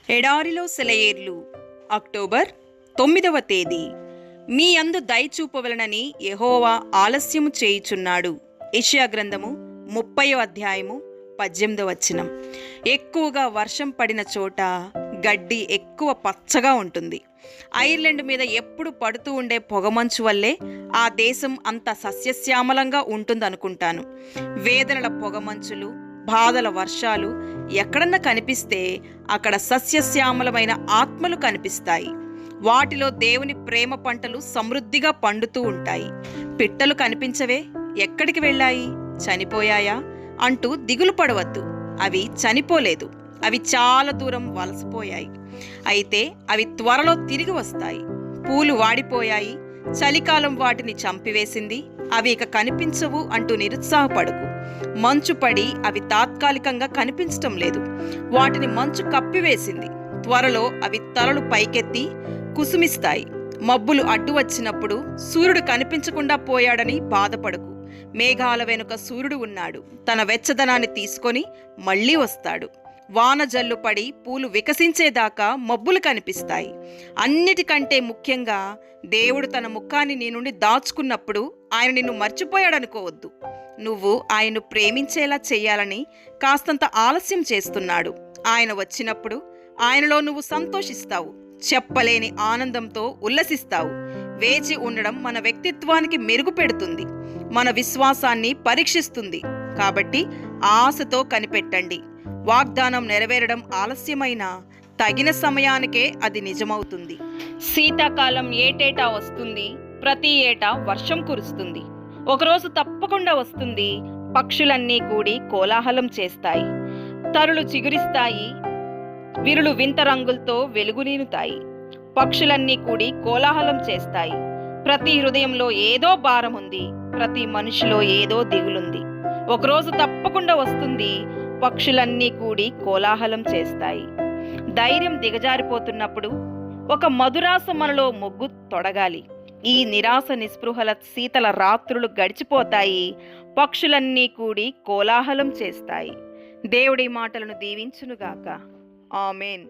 ఎడారిలో సెలయేర్లు అక్టోబర్ 9వ తేదీ. మీ యందు దయ చూపవలనని యెహోవా ఆలస్యము చేయుచున్నాడు. యెషయా గ్రంథము 30వ అధ్యాయము 18వ వచనం. ఎక్కువగా వర్షం పడిన చోట గడ్డి ఎక్కువ పచ్చగా ఉంటుంది. ఐర్లాండ్ మీద ఎప్పుడు పడుతూ ఉండే పొగమంచు వల్లే ఆ దేశం అంత సస్యశ్యామలంగా ఉంటుందనుకుంటాను. వేదనల పొగమంచులు, బాధల వర్షాలు ఎక్కడన్నా కనిపిస్తే అక్కడ సస్యశ్యామలమైన ఆత్మలు కనిపిస్తాయి. వాటిలో దేవుని ప్రేమ పంటలు సమృద్ధిగా పండుతూ ఉంటాయి. పిట్టలు కనిపించవే, ఎక్కడికి వెళ్ళాయి, చనిపోయాయా అంటూ దిగులు పడవద్దు. అవి చనిపోలేదు, అవి చాలా దూరం వలసపోయాయి. అయితే అవి త్వరలో తిరిగి వస్తాయి. పూలు వాడిపోయాయి, చలికాలం వాటిని చంపివేసింది, అవి ఇక కనిపించవు అంటూ నిరుత్సాహపడకు. మంచు పడి అవి తాత్కాలికంగా కనిపించటం లేదు, వాటిని మంచు కప్పివేసింది. త్వరలో అవి తలలు పైకెత్తి కుసుమిస్తాయి. మబ్బులు అడ్డు వచ్చినప్పుడు సూర్యుడు కనిపించకుండా పోయాడని బాధపడకు. మేఘాల వెనుక సూర్యుడు ఉన్నాడు, తన వెచ్చదనాన్ని తీసుకొని మళ్ళీ వస్తాడు. వాన జల్లు పడి పూలు వికసించేదాకా మబ్బులు కనిపిస్తాయి. అన్నిటికంటే ముఖ్యంగా దేవుడు తన ముఖాన్ని నీ నుండి దాచుకున్నప్పుడు ఆయన నిన్ను మర్చిపోయాడనుకోవద్దు. నువ్వు ఆయన్ను ప్రేమించేలా చెయ్యాలని కాస్తంత ఆలస్యం చేస్తున్నాడు. ఆయన వచ్చినప్పుడు ఆయనలో నువ్వు సంతోషిస్తావు, చెప్పలేని ఆనందంతో ఉల్లసిస్తావు. వేచి ఉండడం మన వ్యక్తిత్వానికి మెరుగుపెడుతుంది, మన విశ్వాసాన్ని పరీక్షిస్తుంది. కాబట్టి ఆశతో కనిపెట్టండి. వాగ్దానం నెరవేరడం ఆలస్యమైనా తగిన సమయానికే అది నిజమవుతుంది. శీతాకాలం ఏటేటా వస్తుంది, ప్రతి ఏటా వర్షం కురుస్తుంది. ఒకరోజు తప్పకుండా వస్తుంది. పక్షులన్నీ కూడి కోలాహలం చేస్తాయి, తరులు చిగురిస్తాయి, విరులు వింత రంగులతో వెలుగునీనుతాయి. పక్షులన్నీ కూడి కోలాహలం చేస్తాయి. ప్రతి హృదయంలో ఏదో భారం ఉంది, ప్రతి మనిషిలో ఏదో దిగులుంది. ఒకరోజు తప్పకుండా వస్తుంది. పక్షులన్నీ కూడి కోలాహలం చేస్తాయి. ధైర్యం దిగజారిపోతున్నప్పుడు ఒక మధురాస మనలో మొగ్గు తొడగాలి. ఈ నిరాశ నిస్పృహల శీతల రాత్రులు గడిచిపోతాయి. పక్షులన్నీ కూడి కోలాహలం చేస్తాయి. దేవుడి మాటలను దీవించునుగాక. ఆమేన్.